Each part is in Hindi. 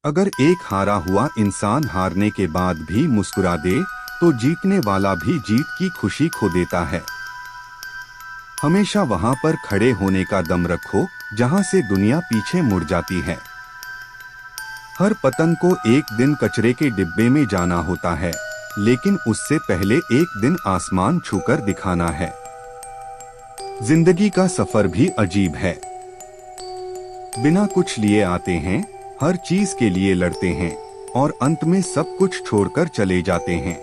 अगर एक हारा हुआ इंसान हारने के बाद भी मुस्कुरा दे तो जीतने वाला भी जीत की खुशी खो देता है। हमेशा वहां पर खड़े होने का दम रखो जहां से दुनिया पीछे मुड़ जाती है। हर पतंग को एक दिन कचरे के डिब्बे में जाना होता है, लेकिन उससे पहले एक दिन आसमान छूकर दिखाना है। जिंदगी का सफर भी अजीब है। बिना कुछ लिए आते हैं, हर चीज के लिए लड़ते हैं और अंत में सब कुछ छोड़कर चले जाते हैं।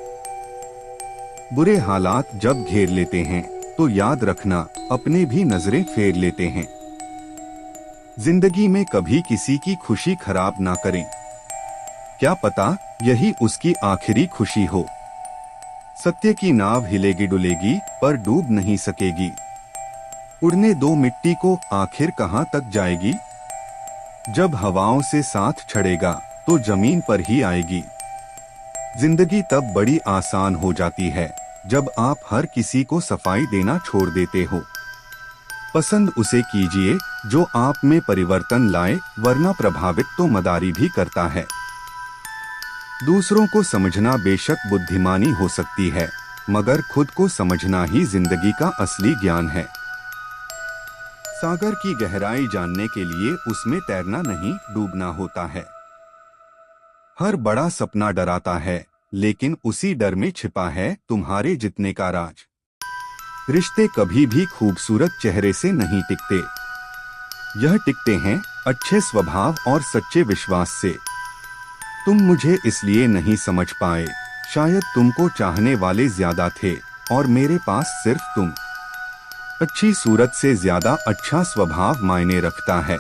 बुरे हालात जब घेर लेते हैं तो याद रखना अपने भी नजरें फेर लेते हैं। जिंदगी में कभी किसी की खुशी खराब ना करें, क्या पता यही उसकी आखिरी खुशी हो। सत्य की नाव हिलेगी डुलेगी पर डूब नहीं सकेगी। उड़ने दो मिट्टी को, आखिर कहां तक जाएगी। जब हवाओं से साथ छड़ेगा तो जमीन पर ही आएगी। जिंदगी तब बड़ी आसान हो जाती है जब आप हर किसी को सफाई देना छोड़ देते हो। पसंद उसे कीजिए जो आप में परिवर्तन लाए, वरना प्रभावित तो मदारी भी करता है। दूसरों को समझना बेशक बुद्धिमानी हो सकती है, मगर खुद को समझना ही जिंदगी का असली ज्ञान है। सागर की गहराई जानने के लिए उसमें तैरना नहीं, डूबना होता है। हर बड़ा सपना डराता है, लेकिन उसी डर में छिपा है तुम्हारे जितने का राज। रिश्ते कभी भी खूबसूरत चेहरे से नहीं टिकते, यह टिकते हैं अच्छे स्वभाव और सच्चे विश्वास से। तुम मुझे इसलिए नहीं समझ पाए, शायद तुमको चाहने वाले ज्यादा थे और मेरे पास सिर्फ तुम। अच्छी सूरत से ज्यादा अच्छा स्वभाव मायने रखता है।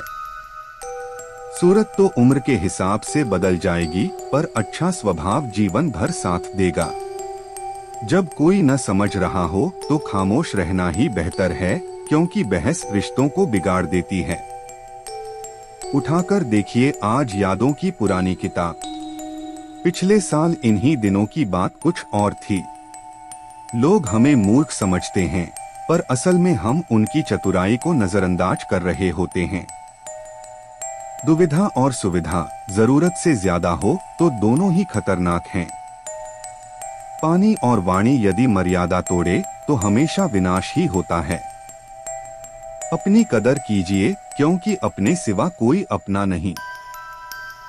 सूरत तो उम्र के हिसाब से बदल जाएगी, पर अच्छा स्वभाव जीवन भर साथ देगा। जब कोई न समझ रहा हो तो खामोश रहना ही बेहतर है, क्योंकि बहस रिश्तों को बिगाड़ देती है। उठाकर देखिए आज यादों की पुरानी किताब। पिछले साल इन्हीं दिनों की बात कुछ और थी। लोग हमें मूर्ख समझते हैं, पर असल में हम उनकी चतुराई को नजरअंदाज कर रहे होते हैं। दुविधा और सुविधा जरूरत से ज्यादा हो तो दोनों ही खतरनाक हैं। पानी और वाणी यदि मर्यादा तोड़े तो हमेशा विनाश ही होता है। अपनी कदर कीजिए, क्योंकि अपने सिवा कोई अपना नहीं।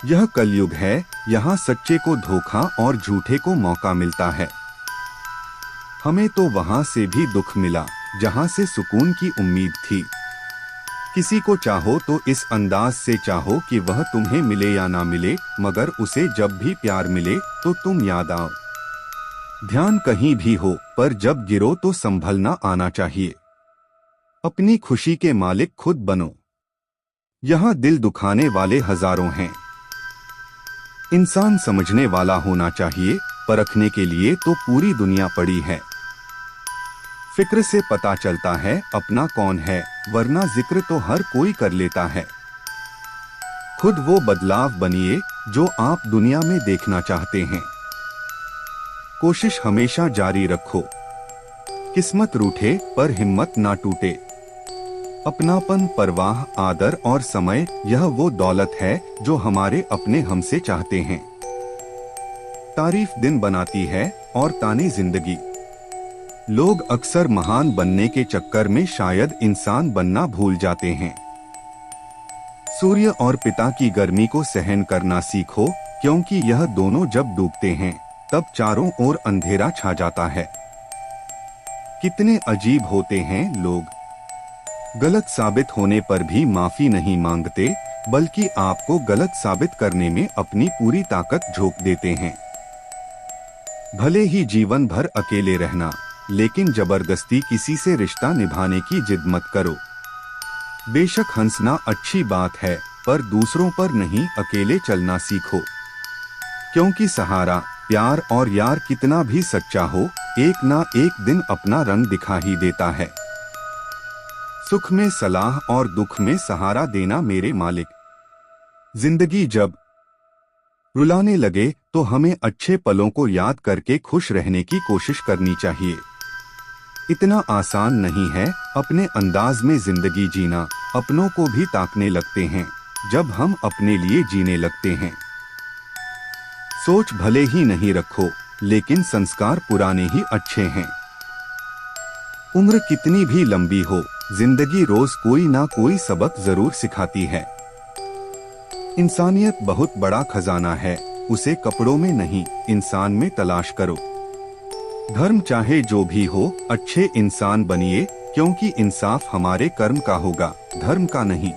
यह कलयुग है, यहाँ सच्चे को धोखा और झूठे को मौका मिलता है। हमें तो वहां से भी दुख मिला जहां से सुकून की उम्मीद थी। किसी को चाहो तो इस अंदाज से चाहो कि वह तुम्हें मिले या ना मिले, मगर उसे जब भी प्यार मिले तो तुम याद आओ। ध्यान कहीं भी हो, पर जब गिरो तो संभलना आना चाहिए। अपनी खुशी के मालिक खुद बनो। यहाँ दिल दुखाने वाले हजारों हैं। इंसान समझने वाला होना चाहिए, परखने के लिए तो पूरी दुनिया पड़ी है। फिक्र से पता चलता है अपना कौन है, वरना जिक्र तो हर कोई कर लेता है। खुद वो बदलाव बनिए जो आप दुनिया में देखना चाहते हैं। कोशिश हमेशा जारी रखो। किस्मत रूठे पर हिम्मत ना टूटे। अपनापन, परवाह, आदर और समय, यह वो दौलत है जो हमारे अपने हमसे चाहते हैं। तारीफ दिन बनाती है और ताने जिंदगी। लोग अक्सर महान बनने के चक्कर में शायद इंसान बनना भूल जाते हैं। सूर्य और पिता की गर्मी को सहन करना सीखो, क्योंकि यह दोनों जब डूबते हैं तब चारों ओर अंधेरा छा जाता है। कितने अजीब होते हैं लोग। गलत साबित होने पर भी माफी नहीं मांगते, बल्कि आपको गलत साबित करने में अपनी पूरी ताकत झोंक देते हैं। भले ही जीवन भर अकेले रहना, लेकिन जबरदस्ती किसी से रिश्ता निभाने की जिद मत करो। बेशक हंसना अच्छी बात है, पर दूसरों पर नहीं, अकेले चलना सीखो। क्योंकि सहारा, प्यार और यार कितना भी सच्चा हो, एक ना एक दिन अपना रंग दिखा ही देता है। सुख में सलाह और दुख में सहारा देना मेरे मालिक। जिंदगी जब रुलाने लगे तो हमें अच्छे पलों को याद करके खुश रहने की कोशिश करनी चाहिए। इतना आसान नहीं है अपने अंदाज में जिंदगी जीना। अपनों को भी ताकने लगते हैं जब हम अपने लिए जीने लगते हैं। सोच भले ही नहीं रखो, लेकिन संस्कार पुराने ही अच्छे हैं। उम्र कितनी भी लंबी हो, जिंदगी रोज कोई ना कोई सबक जरूर सिखाती है। इंसानियत बहुत बड़ा खजाना है, उसे कपड़ों में नहीं, इंसान में तलाश करो। धर्म चाहे जो भी हो, अच्छे इंसान बनिए, क्योंकि इंसाफ हमारे कर्म का होगा, धर्म का नहीं।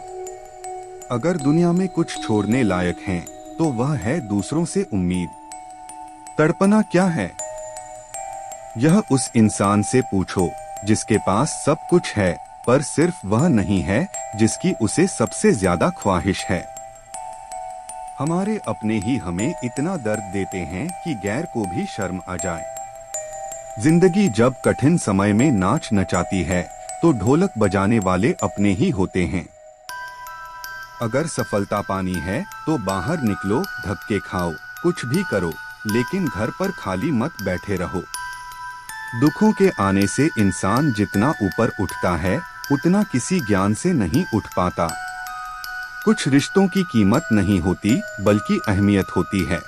अगर दुनिया में कुछ छोड़ने लायक है तो वह है दूसरों से उम्मीद। तड़पना क्या है, यह उस इंसान से पूछो जिसके पास सब कुछ है, पर सिर्फ वह नहीं है जिसकी उसे सबसे ज्यादा ख्वाहिश है। हमारे अपने ही हमें इतना दर्द देते हैं कि गैर को भी शर्म आ जाए। जिंदगी जब कठिन समय में नाच नचाती है तो ढोलक बजाने वाले अपने ही होते हैं। अगर सफलता पानी है तो बाहर निकलो, धक्के खाओ, कुछ भी करो, लेकिन घर पर खाली मत बैठे रहो। दुखों के आने से इंसान जितना ऊपर उठता है, उतना किसी ज्ञान से नहीं उठ पाता। कुछ रिश्तों की कीमत नहीं होती, बल्कि अहमियत होती है।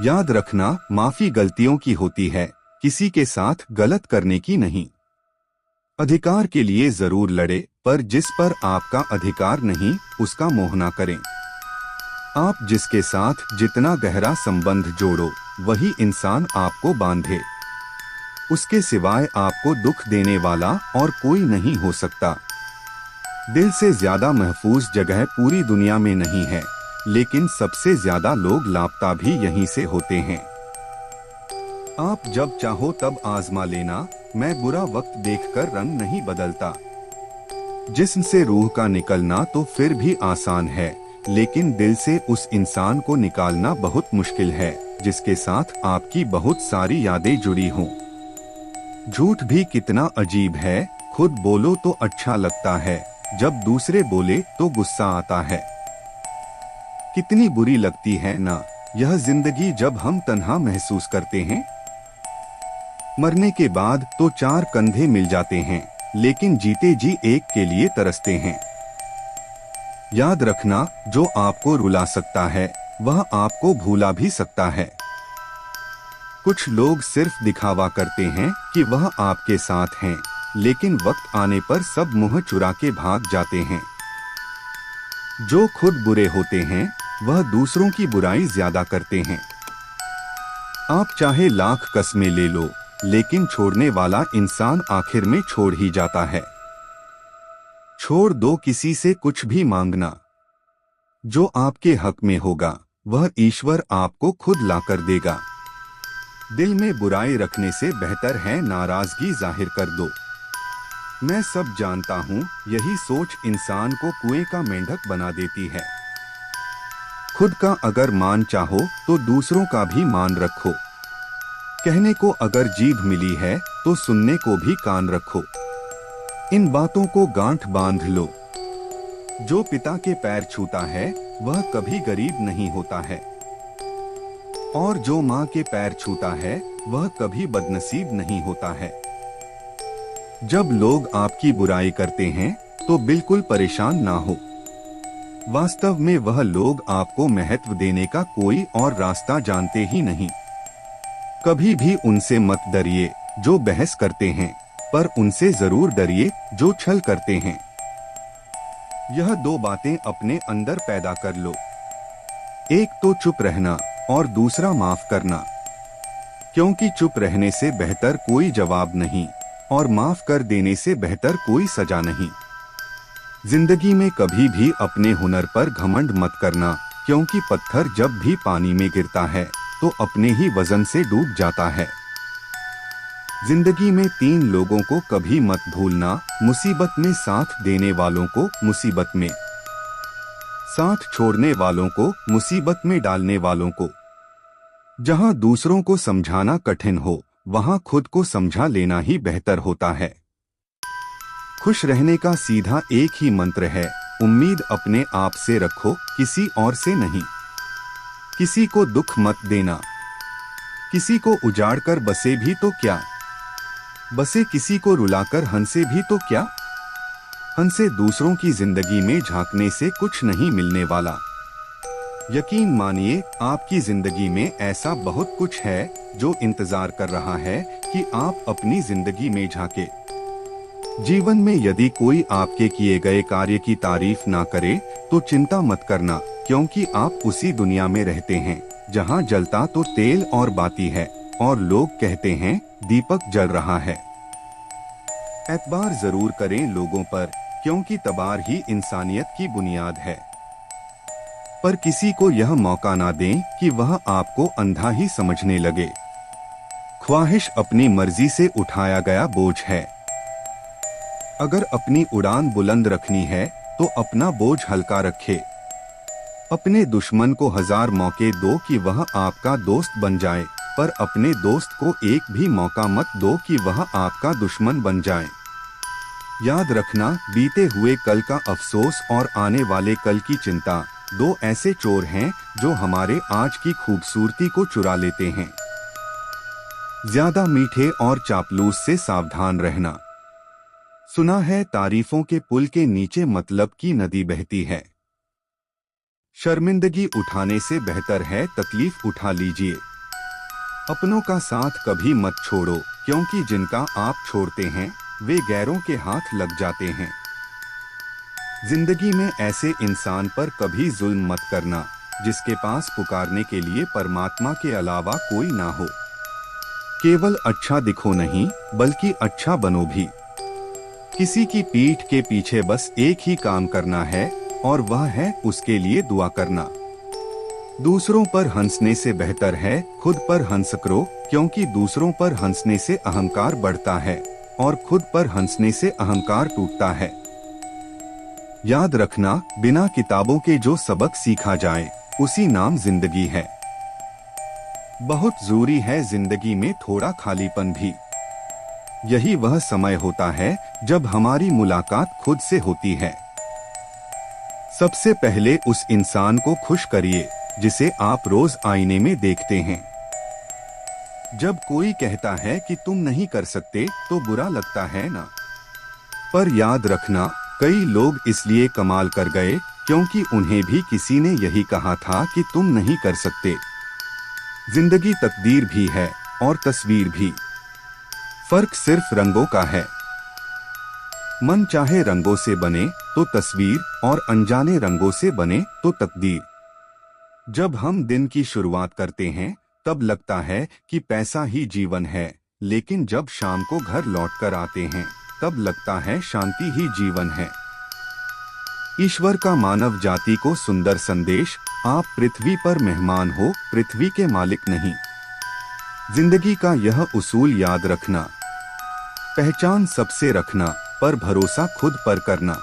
याद रखना, माफी गलतियों की होती है, किसी के साथ गलत करने की नहीं। अधिकार के लिए जरूर लड़े, पर जिस पर आपका अधिकार नहीं, उसका मोह ना करें। आप जिसके साथ जितना गहरा संबंध जोड़ो, वही इंसान आपको बांधे। उसके सिवाय आपको दुख देने वाला और कोई नहीं हो सकता। दिल से ज्यादा महफूज जगह पूरी दुनिया में नहीं है, लेकिन सबसे ज्यादा लोग लापता भी यहीं से होते हैं। आप जब चाहो तब आजमा लेना, मैं बुरा वक्त देखकर रंग नहीं बदलता। जिस्म से रूह का निकलना तो फिर भी आसान है, लेकिन दिल से उस इंसान को निकालना बहुत मुश्किल है जिसके साथ आपकी बहुत सारी यादें जुड़ी हों। झूठ भी कितना अजीब है, खुद बोलो तो अच्छा लगता है, जब दूसरे बोले तो गुस्सा आता है। कितनी बुरी लगती है ना यह जिंदगी जब हम तन्हा महसूस करते हैं। मरने के बाद तो चार कंधे मिल जाते हैं, लेकिन जीते जी एक के लिए तरसते हैं। याद रखना, जो आपको रुला सकता है वह आपको भूला भी सकता है। कुछ लोग सिर्फ दिखावा करते हैं कि वह आपके साथ हैं, लेकिन वक्त आने पर सब मुंह चुरा के भाग जाते हैं। जो खुद बुरे होते हैं वह दूसरों की बुराई ज्यादा करते हैं। आप चाहे लाख कस्में ले लो, लेकिन छोड़ने वाला इंसान आखिर में छोड़ ही जाता है। छोड़ दो किसी से कुछ भी मांगना। जो आपके हक में होगा वह ईश्वर आपको खुद लाकर देगा। दिल में बुराई रखने से बेहतर है नाराजगी जाहिर कर दो। मैं सब जानता हूँ, यही सोच इंसान को कुएं का मेंढक बना देती है। खुद का अगर मान चाहो तो दूसरों का भी मान रखो। कहने को अगर जीभ मिली है तो सुनने को भी कान रखो। इन बातों को गांठ बांध लो। जो पिता के पैर छूता है वह कभी गरीब नहीं होता है, और जो माँ के पैर छूता है वह कभी बदनसीब नहीं होता है। जब लोग आपकी बुराई करते हैं तो बिल्कुल परेशान ना हो। वास्तव में वह लोग आपको महत्व देने का कोई और रास्ता जानते ही नहीं। कभी भी उनसे मत डरिए जो बहस करते हैं, पर उनसे जरूर डरिए जो छल करते हैं। यह दो बातें अपने अंदर पैदा कर लो, एक तो चुप रहना और दूसरा माफ करना, क्योंकि चुप रहने से बेहतर कोई जवाब नहीं और माफ कर देने से बेहतर कोई सजा नहीं। जिंदगी में कभी भी अपने हुनर पर घमंड मत करना, क्योंकि पत्थर जब भी पानी में गिरता है तो अपने ही वजन से डूब जाता है। जिंदगी में 3 लोगों को कभी मत भूलना, मुसीबत में साथ देने वालों को, मुसीबत में साथ छोड़ने वालों को, मुसीबत में डालने वालों को। जहां दूसरों को समझाना कठिन हो वहां खुद को समझा लेना ही बेहतर होता है। खुश रहने का सीधा एक ही मंत्र है, उम्मीद अपने आप से रखो, किसी और से नहीं। किसी को दुख मत देना। किसी को उजाड़कर बसे भी तो क्या, बसे किसी को रुलाकर हंसे भी तो क्या। हंसे दूसरों की जिंदगी में झांकने से कुछ नहीं मिलने वाला। यकीन मानिए, आपकी जिंदगी में ऐसा बहुत कुछ है जो इंतजार कर रहा है कि आप अपनी जिंदगी में झांके। जीवन में यदि कोई आपके किए गए कार्य की तारीफ ना करे तो चिंता मत करना, क्योंकि आप उसी दुनिया में रहते हैं जहां जलता तो तेल और बाती है और लोग कहते हैं दीपक जल रहा है। एतबार जरूर करें लोगों पर, क्योंकि तबार ही इंसानियत की बुनियाद है। पर किसी को यह मौका ना दें कि वह आपको अंधा ही समझने लगे। ख्वाहिश अपनी मर्जी से उठाया गया बोझ है। अगर अपनी उड़ान बुलंद रखनी है तो अपना बोझ हल्का रखे। अपने दुश्मन को 1000 मौके दो कि वह आपका दोस्त बन जाए, पर अपने दोस्त को एक भी मौका मत दो कि वह आपका दुश्मन बन जाए। याद रखना, बीते हुए कल का अफसोस और आने वाले कल की चिंता दो ऐसे चोर हैं जो हमारे आज की खूबसूरती को चुरा लेते हैं। ज्यादा मीठे और चापलूस से सावधान रहना। सुना है तारीफों के पुल के नीचे मतलब की नदी बहती है। शर्मिंदगी उठाने से बेहतर है तकलीफ उठा लीजिए। अपनों का साथ कभी मत छोड़ो, क्योंकि जिनका आप छोड़ते हैं वे गैरों के हाथ लग जाते हैं। जिंदगी में ऐसे इंसान पर कभी जुल्म मत करना जिसके पास पुकारने के लिए परमात्मा के अलावा कोई ना हो। केवल अच्छा दिखो नहीं, बल्कि अच्छा बनो भी। किसी की पीठ के पीछे बस एक ही काम करना है, और वह है उसके लिए दुआ करना। दूसरों पर हंसने से बेहतर है खुद पर हंस करो, क्योंकि दूसरों पर हंसने से अहंकार बढ़ता है और खुद पर हंसने से अहंकार टूटता है। याद रखना, बिना किताबों के जो सबक सीखा जाए उसी नाम जिंदगी है। बहुत जरूरी है जिंदगी में थोड़ा खालीपन भी। यही वह समय होता है जब हमारी मुलाकात खुद से होती है। सबसे पहले उस इंसान को खुश करिए जिसे आप रोज आईने में देखते हैं। जब कोई कहता है कि तुम नहीं कर सकते तो बुरा लगता है ना, पर याद रखना, कई लोग इसलिए कमाल कर गए क्योंकि उन्हें भी किसी ने यही कहा था कि तुम नहीं कर सकते। जिंदगी तकदीर भी है और तस्वीर भी। फर्क सिर्फ रंगों का है। मन चाहे रंगों से बने तो तस्वीर, और अनजाने रंगों से बने तो तकदीर। जब हम दिन की शुरुआत करते हैं तब लगता है कि पैसा ही जीवन है, लेकिन जब शाम को घर लौटकर आते हैं तब लगता है शांति ही जीवन है। ईश्वर का मानव जाति को सुंदर संदेश, आप पृथ्वी पर मेहमान हो, पृथ्वी के मालिक नहीं। जिंदगी का यह उसूल याद रखना, पहचान सबसे रखना पर भरोसा खुद पर करना।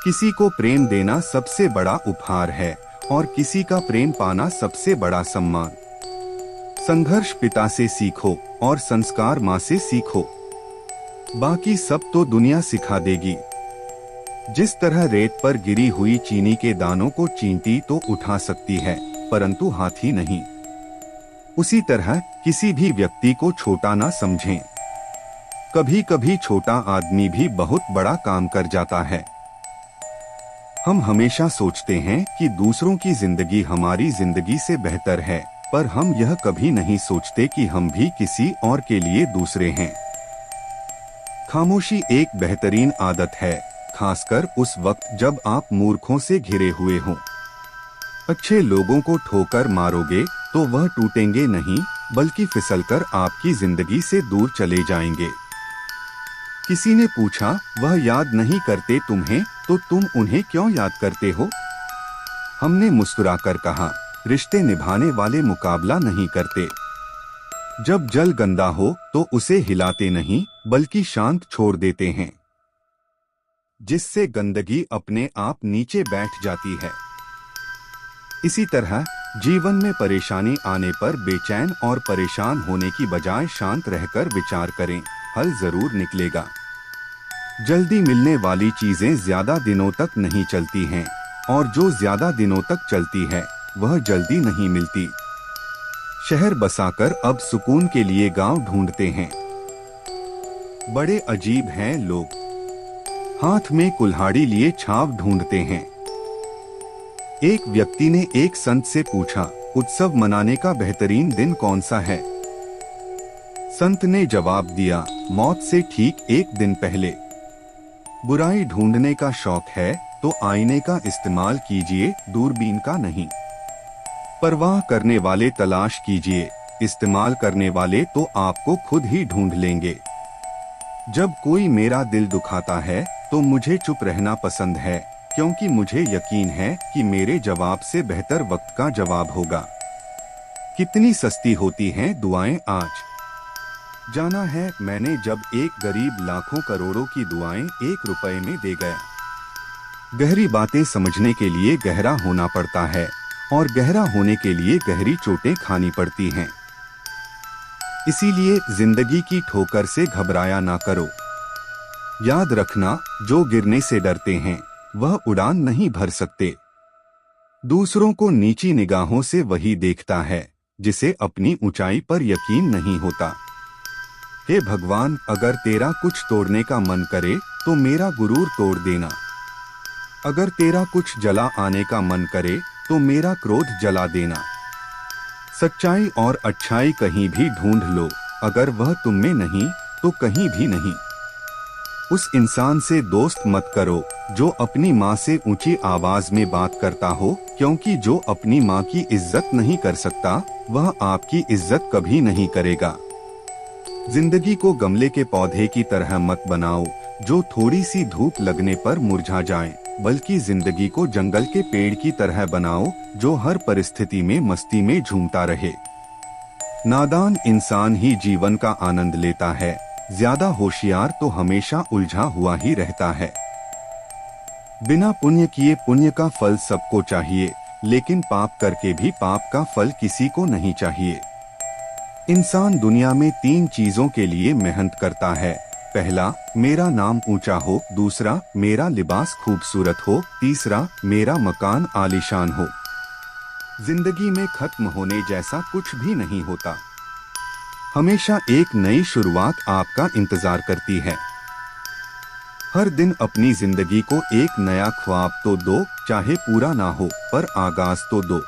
किसी को प्रेम देना सबसे बड़ा उपहार है और किसी का प्रेम पाना सबसे बड़ा सम्मान। संघर्ष पिता से सीखो और संस्कार माँ से सीखो। बाकी सब तो दुनिया सिखा देगी। जिस तरह रेत पर गिरी हुई चीनी के दानों को चींटी तो उठा सकती है, परंतु हाथी नहीं। उसी तरह किसी भी व्यक्ति को छोटा ना समझें। कभी कभी छोटा आदमी भी बहुत बड़ा काम कर जाता है। हम हमेशा सोचते हैं कि दूसरों की जिंदगी हमारी जिंदगी से बेहतर है, पर हम यह कभी नहीं सोचते कि हम भी किसी और के लिए दूसरे हैं। खामोशी एक बेहतरीन आदत है, खासकर उस वक्त जब आप मूर्खों से घिरे हुए हों। अच्छे लोगों को ठोकर मारोगे तो वह टूटेंगे नहीं, बल्कि फिसलकर आपकी जिंदगी से दूर चले जाएंगे। किसी ने पूछा, वह याद नहीं करते तुम्हें तो तुम उन्हें क्यों याद करते हो? हमने मुस्कुराकर कहा, रिश्ते निभाने वाले मुकाबला नहीं करते। जब जल गंदा हो तो उसे हिलाते नहीं, बल्कि शांत छोड़ देते हैं, जिससे गंदगी अपने आप नीचे बैठ जाती है। इसी तरह जीवन में परेशानी आने पर बेचैन और परेशान होने की बजाय शांत रहकर विचार करें, हल जरूर निकलेगा। जल्दी मिलने वाली चीजें ज्यादा दिनों तक नहीं चलती हैं, और जो ज्यादा दिनों तक चलती है वह जल्दी नहीं मिलती। शहर बसाकर अब सुकून के लिए गांव ढूंढते हैं। बड़े अजीब हैं लोग, हाथ में कुल्हाड़ी लिए छाव ढूंढते हैं। एक व्यक्ति ने एक संत से पूछा, उत्सव मनाने का बेहतरीन दिन कौन सा है? संत ने जवाब दिया, मौत से ठीक एक दिन पहले। बुराई ढूंढने का शौक है तो आईने का इस्तेमाल कीजिए, दूरबीन का नहीं। परवाह करने वाले तलाश कीजिए, इस्तेमाल करने वाले तो आपको खुद ही ढूंढ लेंगे। जब कोई मेरा दिल दुखाता है तो मुझे चुप रहना पसंद है, क्योंकि मुझे यकीन है कि मेरे जवाब से बेहतर वक्त का जवाब होगा। कितनी सस्ती होती हैं दुआएं आज। जाना है मैंने जब एक गरीब लाखों करोड़ों की दुआएं 1 रुपए में दे गया। गहरी बातें समझने के लिए गहरा होना पड़ता है और गहरा होने के लिए गहरी चोटें खानी पड़ती हैं। इसीलिए जिंदगी की ठोकर से घबराया ना करो। याद रखना, जो गिरने से डरते हैं वह उड़ान नहीं भर सकते। दूसरों को नीची निगाहों से वही देखता है जिसे अपनी ऊंचाई पर यकीन नहीं होता। हे भगवान, अगर तेरा कुछ तोड़ने का मन करे तो मेरा गुरूर तोड़ देना। अगर तेरा कुछ जला आने का मन करे तो मेरा क्रोध जला देना। सच्चाई और अच्छाई कहीं भी ढूंढ लो, अगर वह तुम में नहीं तो कहीं भी नहीं। उस इंसान से दोस्त मत करो जो अपनी माँ से ऊंची आवाज में बात करता हो, क्योंकि जो अपनी माँ की इज्जत नहीं कर सकता वह आपकी इज्जत कभी नहीं करेगा। जिंदगी को गमले के पौधे की तरह मत बनाओ जो थोड़ी सी धूप लगने पर मुरझा जाए, बल्कि जिंदगी को जंगल के पेड़ की तरह बनाओ जो हर परिस्थिति में मस्ती में झूमता रहे। नादान इंसान ही जीवन का आनंद लेता है, ज्यादा होशियार तो हमेशा उलझा हुआ ही रहता है। बिना पुण्य किए पुण्य का फल सबको चाहिए, लेकिन पाप करके भी पाप का फल किसी को नहीं चाहिए। इंसान दुनिया में 3 चीजों के लिए मेहनत करता है। पहला, मेरा नाम ऊंचा हो। दूसरा, मेरा लिबास खूबसूरत हो। तीसरा, मेरा मकान आलीशान हो। जिंदगी में खत्म होने जैसा कुछ भी नहीं होता। हमेशा एक नई शुरुआत आपका इंतजार करती है। हर दिन अपनी जिंदगी को एक नया ख्वाब तो दो, चाहे पूरा ना हो पर आगाज तो दो।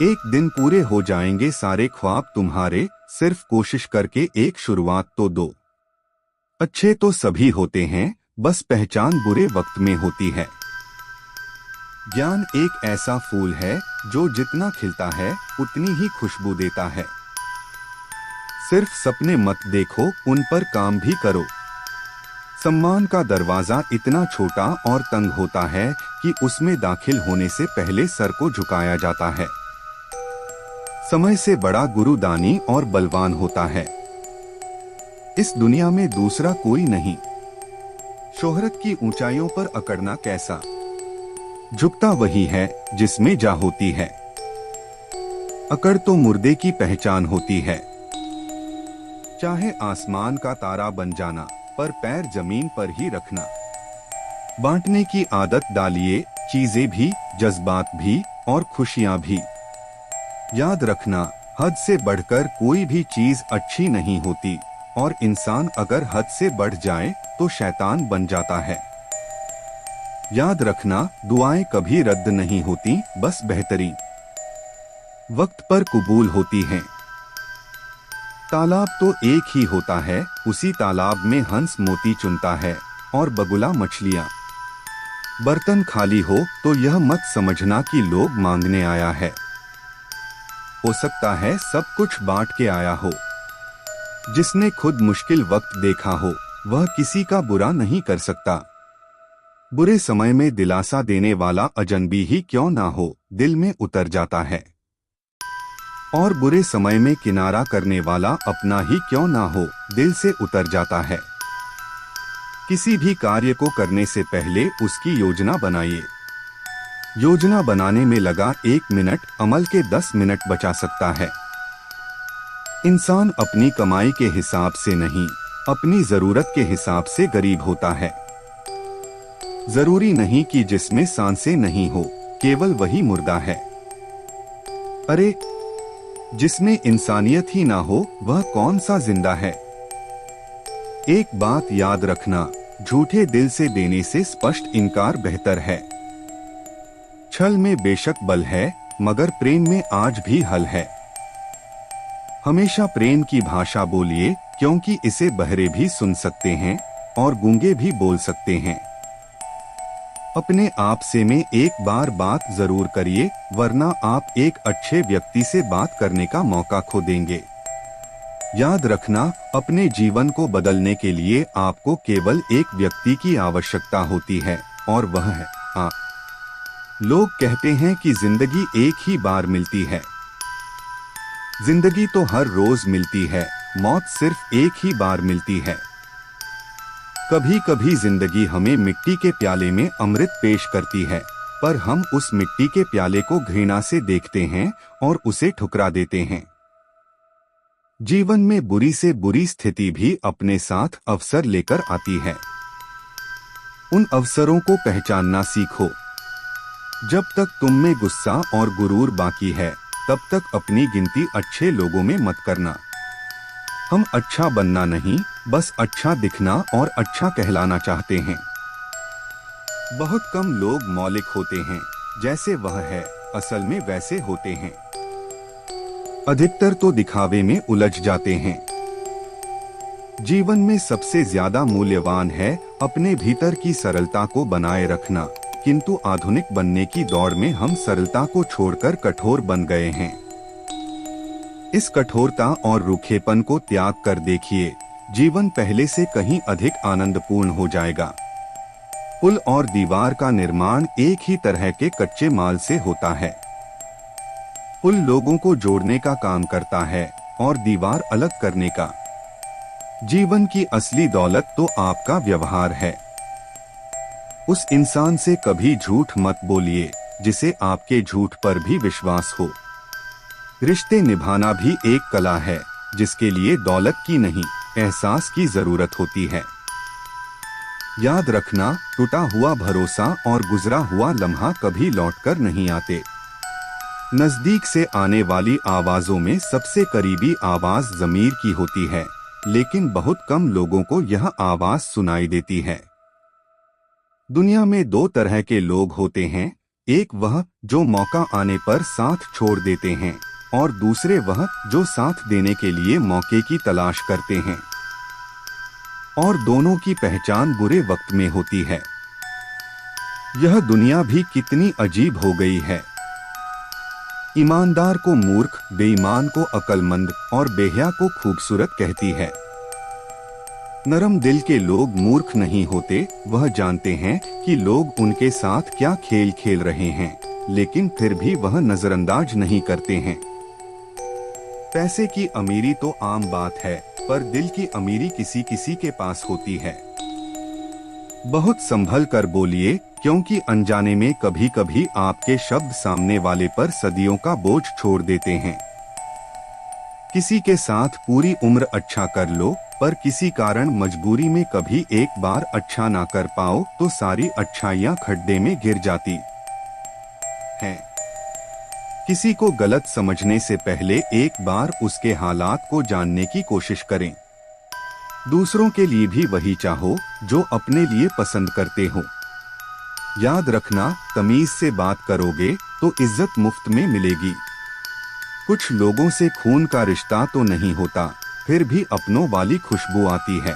एक दिन पूरे हो जाएंगे सारे ख्वाब तुम्हारे, सिर्फ कोशिश करके एक शुरुआत तो दो। अच्छे तो सभी होते हैं, बस पहचान बुरे वक्त में होती है। ज्ञान एक ऐसा फूल है जो जितना खिलता है उतनी ही खुशबू देता है। सिर्फ सपने मत देखो, उन पर काम भी करो। सम्मान का दरवाजा इतना छोटा और तंग होता है कि उसमें दाखिल होने से पहले सर को झुकाया जाता है। समय से बड़ा गुरु दानी और बलवान होता है। इस दुनिया में दूसरा कोई नहीं। शोहरत की ऊंचाइयों पर अकड़ना कैसा? झुकता वही है जिसमें जा होती है। अकड़ तो मुर्दे की पहचान होती है। चाहे आसमान का तारा बन जाना, पर पैर जमीन पर ही रखना। बांटने की आदत डालिए, चीजें भी, जज्बात भी और खुशियां भी। याद रखना, हद से बढ़कर कोई भी चीज अच्छी नहीं होती, और इंसान अगर हद से बढ़ जाए तो शैतान बन जाता है। याद रखना, दुआएं कभी रद्द नहीं होती, बस बेहतरीन वक्त पर कबूल होती हैं। तालाब तो एक ही होता है, उसी तालाब में हंस मोती चुनता है और बगुला मछलियां। बर्तन खाली हो तो यह मत समझना कि लोग मांगने आया है। हो सकता है सब कुछ बांट के आया हो। जिसने खुद मुश्किल वक्त देखा हो वह किसी का बुरा नहीं कर सकता। बुरे समय में दिलासा देने वाला अजनबी ही क्यों ना हो, दिल में उतर जाता है। और बुरे समय में किनारा करने वाला अपना ही क्यों ना हो, दिल से उतर जाता है। किसी भी कार्य को करने से पहले उसकी योजना बनाइए। योजना बनाने में लगा 1 मिनट अमल के 10 मिनट बचा सकता है। इंसान अपनी कमाई के हिसाब से नहीं, अपनी जरूरत के हिसाब से गरीब होता है। जरूरी नहीं कि जिसमें सांसें नहीं हो केवल वही मुर्दा है। अरे, जिसमें इंसानियत ही ना हो वह कौन सा जिंदा है। एक बात याद रखना, झूठे दिल से देने से स्पष्ट इनकार बेहतर है। छल में बेशक बल है, मगर प्रेम में आज भी हल है। हमेशा प्रेम की भाषा बोलिए, क्योंकि इसे बहरे भी सुन सकते हैं और गूंगे भी बोल सकते हैं। अपने आप से में एक बार बात जरूर करिए, वरना आप एक अच्छे व्यक्ति से बात करने का मौका खो देंगे। याद रखना, अपने जीवन को बदलने के लिए आपको केवल एक व्यक्ति की आवश्यकता होती है, और वह है आप। लोग कहते हैं कि जिंदगी एक ही बार मिलती है। जिंदगी तो हर रोज मिलती है, मौत सिर्फ एक ही बार मिलती है। कभी कभी जिंदगी हमें मिट्टी के प्याले में अमृत पेश करती है, पर हम उस मिट्टी के प्याले को घृणा से देखते हैं और उसे ठुकरा देते हैं। जीवन में बुरी से बुरी स्थिति भी अपने साथ अवसर लेकर आती है। उन अवसरों को पहचानना सीखो। जब तक तुम में गुस्सा और गुरूर बाकी है, तब तक अपनी गिनती अच्छे लोगों में मत करना। हम अच्छा बनना नहीं, बस अच्छा दिखना और अच्छा कहलाना चाहते हैं। बहुत कम लोग मौलिक होते हैं, जैसे वह है असल में वैसे होते हैं। अधिकतर तो दिखावे में उलझ जाते हैं। जीवन में सबसे ज्यादा मूल्यवान है अपने भीतर की सरलता को बनाए रखना, किंतु आधुनिक बनने की दौड़ में हम सरलता को छोड़कर कठोर बन गए हैं। इस कठोरता और रूखेपन को त्याग कर देखिए, जीवन पहले से कहीं अधिक आनंदपूर्ण हो जाएगा। पुल और दीवार का निर्माण एक ही तरह के कच्चे माल से होता है। पुल लोगों को जोड़ने का काम करता है और दीवार अलग करने का। जीवन की असली दौलत तो आपका व्यवहार है। उस इंसान से कभी झूठ मत बोलिए जिसे आपके झूठ पर भी विश्वास हो। रिश्ते निभाना भी एक कला है, जिसके लिए दौलत की नहीं, एहसास की जरूरत होती है। याद रखना, टूटा हुआ भरोसा और गुजरा हुआ लम्हा कभी लौटकर नहीं आते। नजदीक से आने वाली आवाजों में सबसे करीबी आवाज ज़मीर की होती है, लेकिन बहुत कम लोगों को यह आवाज सुनाई देती है। दुनिया में दो तरह के लोग होते हैं, एक वह जो मौका आने पर साथ छोड़ देते हैं, और दूसरे वह जो साथ देने के लिए मौके की तलाश करते हैं। और दोनों की पहचान बुरे वक्त में होती है। यह दुनिया भी कितनी अजीब हो गई है। ईमानदार को मूर्ख, बेईमान को अक्लमंद और बेहया को खूबसूरत कहती है। नरम दिल के लोग मूर्ख नहीं होते, वह जानते हैं कि लोग उनके साथ क्या खेल खेल रहे हैं, लेकिन फिर भी वह नजरअंदाज नहीं करते हैं। पैसे की अमीरी तो आम बात है, पर दिल की अमीरी किसी किसी के पास होती है। बहुत संभल कर बोलिए, क्योंकि अनजाने में कभी कभी आपके शब्द सामने वाले पर सदियों का बोझ छोड़ देते हैं। किसी के साथ पूरी उम्र अच्छा कर लो, पर किसी कारण मजबूरी में कभी एक बार अच्छा ना कर पाओ तो सारी अच्छाइयां खड्डे में गिर जाती हैं। किसी को गलत समझने से पहले एक बार उसके हालात को जानने की कोशिश करें। दूसरों के लिए भी वही चाहो जो अपने लिए पसंद करते हो। याद रखना, तमीज से बात करोगे तो इज्जत मुफ्त में मिलेगी। कुछ लोगों से खून का रिश्ता तो नहीं होता, फिर भी अपनों वाली खुशबू आती है।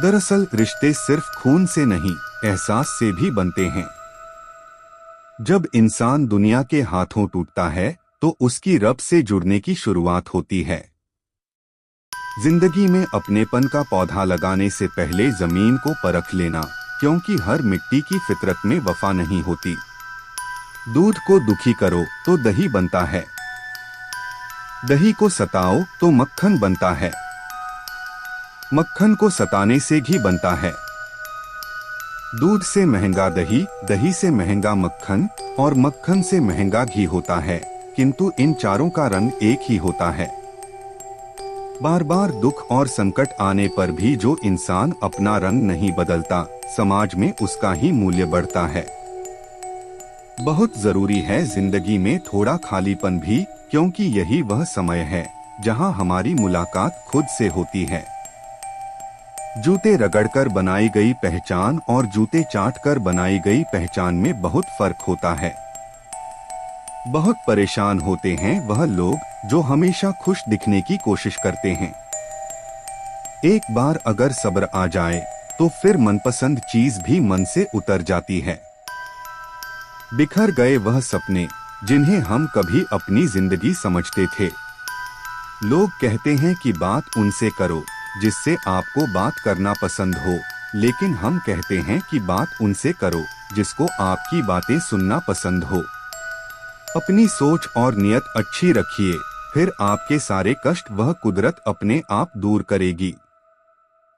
दरअसल रिश्ते सिर्फ खून से नहीं, एहसास से भी बनते हैं। जब इंसान दुनिया के हाथों टूटता है तो उसकी रब से जुड़ने की शुरुआत होती है। जिंदगी में अपनेपन का पौधा लगाने से पहले जमीन को परख लेना, क्योंकि हर मिट्टी की फितरत में वफा नहीं होती। दूध को दुखी करो तो दही बनता है, दही को सताओ तो मक्खन बनता है, मक्खन को सताने से घी बनता है। दूध से महंगा दही, दही से महंगा मक्खन और मक्खन से महंगा घी होता है, किंतु इन चारों का रंग एक ही होता है। बार बार दुख और संकट आने पर भी जो इंसान अपना रंग नहीं बदलता, समाज में उसका ही मूल्य बढ़ता है। बहुत जरूरी है जिंदगी में थोड़ा खालीपन भी, क्योंकि यही वह समय है जहां हमारी मुलाकात खुद से होती है। जूते रगड़कर बनाई गई पहचान और जूते चाटकर बनाई गई पहचान में बहुत फर्क होता है। बहुत परेशान होते हैं वह लोग जो हमेशा खुश दिखने की कोशिश करते हैं। एक बार अगर सब्र आ जाए तो फिर मनपसंद चीज भी मन से उतर जाती है। बिखर गए वह सपने जिन्हें हम कभी अपनी जिंदगी समझते थे। लोग कहते हैं कि बात उनसे करो जिससे आपको बात करना पसंद हो, लेकिन हम कहते हैं कि बात उनसे करो जिसको आपकी बातें सुनना पसंद हो। अपनी सोच और नियत अच्छी रखिए, फिर आपके सारे कष्ट वह कुदरत अपने आप दूर करेगी।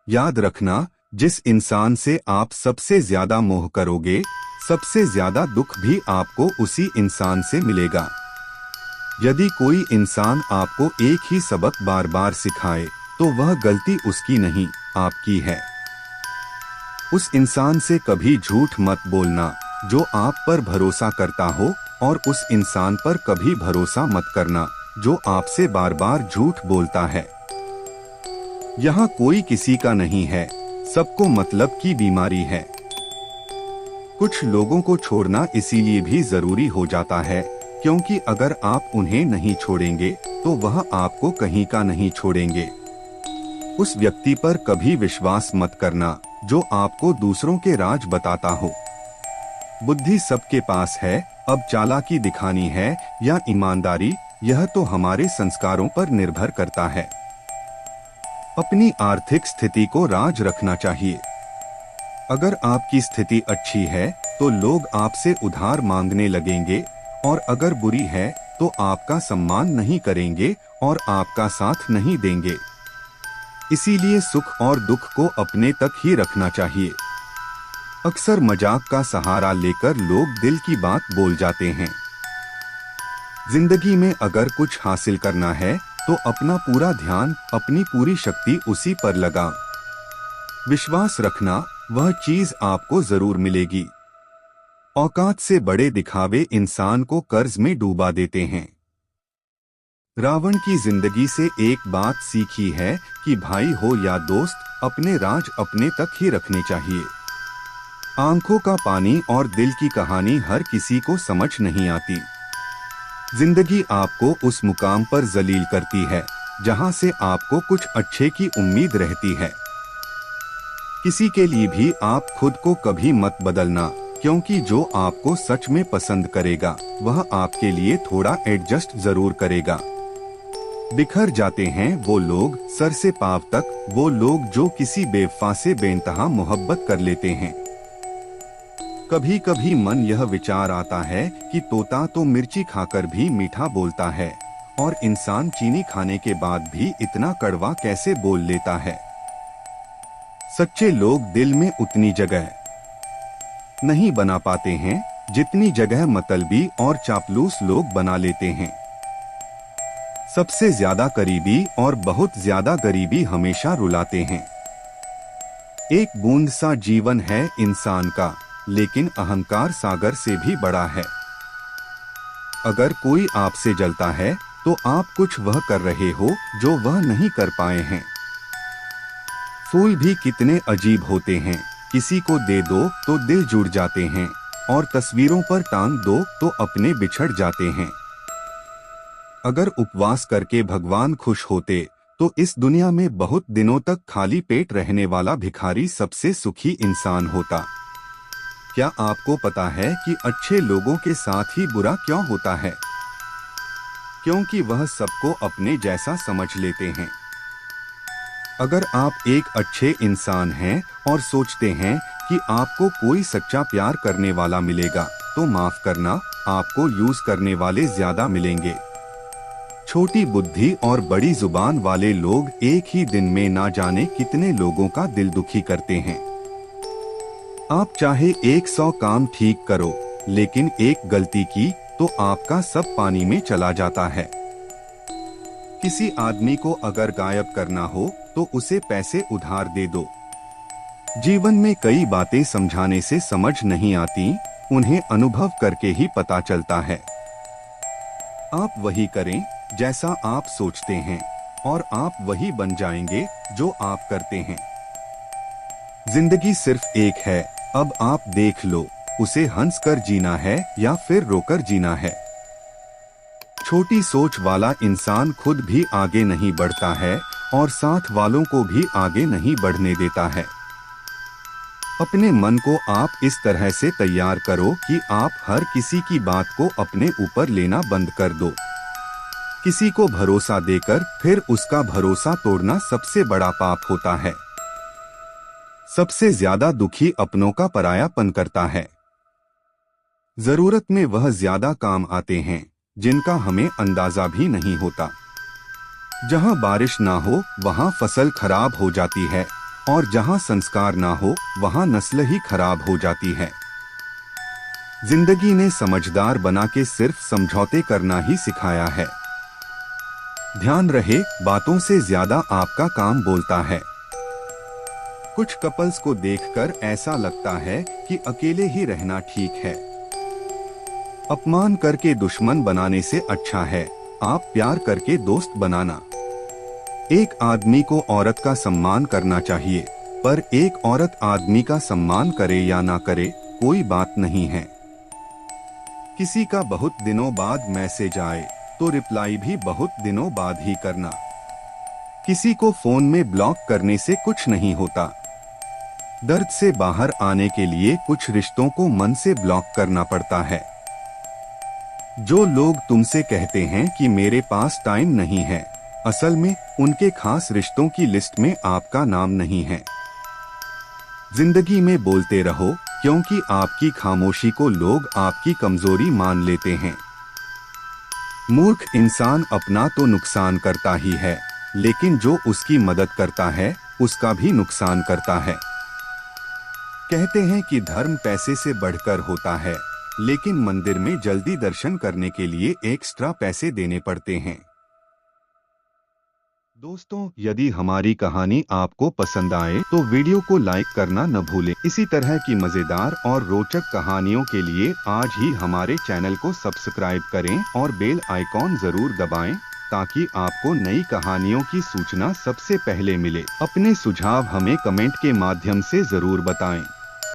याद रखना, जिस इंसान से आप सबसे ज्यादा मोह करोगे, सबसे ज्यादा दुख भी आपको उसी इंसान से मिलेगा। यदि कोई इंसान आपको एक ही सबक बार बार सिखाए तो वह गलती उसकी नहीं, आपकी है। उस इंसान से कभी झूठ मत बोलना जो आप पर भरोसा करता हो, और उस इंसान पर कभी भरोसा मत करना जो आपसे बार बार झूठ बोलता है। यहाँ कोई किसी का नहीं है, सबको मतलब की बीमारी है। कुछ लोगों को छोड़ना इसीलिए भी जरूरी हो जाता है क्योंकि अगर आप उन्हें नहीं छोड़ेंगे तो वह आपको कहीं का नहीं छोड़ेंगे। उस व्यक्ति पर कभी विश्वास मत करना जो आपको दूसरों के राज बताता हो। बुद्धि सबके पास है, अब चालाकी दिखानी है या ईमानदारी, यह तो हमारे संस्कारों पर निर्भर करता है। अपनी आर्थिक स्थिति को राज रखना चाहिए। अगर आपकी स्थिति अच्छी है तो लोग आपसे उधार मांगने लगेंगे, और अगर बुरी है तो आपका सम्मान नहीं करेंगे और आपका साथ नहीं देंगे। इसीलिए सुख और दुख को अपने तक ही रखना चाहिए। अक्सर मजाक का सहारा लेकर लोग दिल की बात बोल जाते हैं। जिंदगी में अगर कुछ हासिल करना है तो अपना पूरा ध्यान, अपनी पूरी शक्ति उसी पर लगा। विश्वास रखना, वह चीज आपको जरूर मिलेगी। औकात से बड़े दिखावे इंसान को कर्ज में डूबा देते हैं। रावण की जिंदगी से एक बात सीखी है कि भाई हो या दोस्त, अपने राज अपने तक ही रखने चाहिए। आंखों का पानी और दिल की कहानी हर किसी को समझ नहीं आती। जिंदगी आपको उस मुकाम पर जलील करती है जहां से आपको कुछ अच्छे की उम्मीद रहती है। किसी के लिए भी आप खुद को कभी मत बदलना, क्योंकि जो आपको सच में पसंद करेगा वह आपके लिए थोड़ा एडजस्ट जरूर करेगा। बिखर जाते हैं वो लोग सर से पांव तक, वो लोग जो किसी बेवफा से बेइंतहा मोहब्बत कर लेते हैं। कभी कभी मन यह विचार आता है कि तोता तो मिर्ची खाकर भी मीठा बोलता है, और इंसान चीनी खाने के बाद भी इतना कड़वा कैसे बोल लेता है। सच्चे लोग दिल में उतनी जगह नहीं बना पाते हैं जितनी जगह मतलबी और चापलूस लोग बना लेते हैं। सबसे ज्यादा करीबी और बहुत ज्यादा गरीबी हमेशा रुलाते हैं। एक बूंद सा जीवन है इंसान का, लेकिन अहंकार सागर से भी बड़ा है। अगर कोई आपसे जलता है तो आप कुछ वह कर रहे हो जो वह नहीं कर पाए हैं। फूल भी कितने अजीब होते हैं, किसी को दे दो तो दिल जुड़ जाते हैं, और तस्वीरों पर टांग दो तो अपने बिछड़ जाते हैं। अगर उपवास करके भगवान खुश होते तो इस दुनिया में बहुत दिनों तक खाली पेट रहने वाला भिखारी सबसे सुखी इंसान होता। क्या आपको पता है कि अच्छे लोगों के साथ ही बुरा क्यों होता है? क्योंकि वह सबको अपने जैसा समझ लेते हैं। अगर आप एक अच्छे इंसान हैं और सोचते हैं कि आपको कोई सच्चा प्यार करने वाला मिलेगा, तो माफ करना, आपको यूज करने वाले ज्यादा मिलेंगे। छोटी बुद्धि और बड़ी जुबान वाले लोग एक ही दिन में ना जाने कितने लोगों का दिल दुखी करते हैं। आप चाहे 100 काम ठीक करो, लेकिन एक गलती की तो आपका सब पानी में चला जाता है। किसी आदमी को अगर गायब करना हो तो उसे पैसे उधार दे दो। जीवन में कई बातें समझाने से समझ नहीं आती, उन्हें अनुभव करके ही पता चलता है। आप वही करें जैसा आप सोचते हैं, और आप वही बन जाएंगे जो आप करते हैं। जिंदगी सिर्फ एक है, अब आप देख लो, उसे हंसकर जीना है या फिर रोकर जीना है। छोटी सोच वाला इंसान खुद भी आगे नहीं बढ़ता है और साथ वालों को भी आगे नहीं बढ़ने देता है। अपने मन को आप इस तरह से तैयार करो कि आप हर किसी की बात को अपने ऊपर लेना बंद कर दो। किसी को भरोसा देकर फिर उसका भरोसा तोड़ना सबसे बड़ा पाप होता है। सबसे ज्यादा दुखी अपनों का परायापन करता है। जरूरत में वह ज्यादा काम आते हैं जिनका हमें अंदाजा भी नहीं होता। जहां बारिश ना हो वहां फसल खराब हो जाती है और जहां संस्कार ना हो वहां नस्ल ही खराब हो जाती है। जिंदगी ने समझदार बना के सिर्फ समझौते करना ही सिखाया है। ध्यान रहे, बातों से ज्यादा आपका काम बोलता है। कुछ कपल्स को देखकर ऐसा लगता है कि अकेले ही रहना ठीक है। अपमान करके दुश्मन बनाने से अच्छा है आप प्यार करके दोस्त बनाना। एक आदमी को औरत का सम्मान करना चाहिए, पर एक औरत आदमी का सम्मान करे या ना करे कोई बात नहीं है। किसी का बहुत दिनों बाद मैसेज आए तो रिप्लाई भी बहुत दिनों बाद ही करना। किसी को फोन में ब्लॉक करने से कुछ नहीं होता। दर्द से बाहर आने के लिए कुछ रिश्तों को मन से ब्लॉक करना पड़ता है। जो लोग तुमसे कहते हैं कि मेरे पास टाइम नहीं है, असल में उनके खास रिश्तों की लिस्ट में आपका नाम नहीं है। जिंदगी में बोलते रहो, क्योंकि आपकी खामोशी को लोग आपकी कमजोरी मान लेते हैं। मूर्ख इंसान अपना तो नुकसान करता ही है, लेकिन जो उसकी मदद करता है उसका भी नुकसान करता है। कहते हैं कि धर्म पैसे से बढ़कर होता है, लेकिन मंदिर में जल्दी दर्शन करने के लिए एक्स्ट्रा पैसे देने पड़ते हैं। दोस्तों, यदि हमारी कहानी आपको पसंद आए तो वीडियो को लाइक करना न भूलें। इसी तरह की मजेदार और रोचक कहानियों के लिए आज ही हमारे चैनल को सब्सक्राइब करें और बेल आइकॉन जरूर दबाएं, ताकि आपको नई कहानियों की सूचना सबसे पहले मिले। अपने सुझाव हमें कमेंट के माध्यम से जरूर बताएं।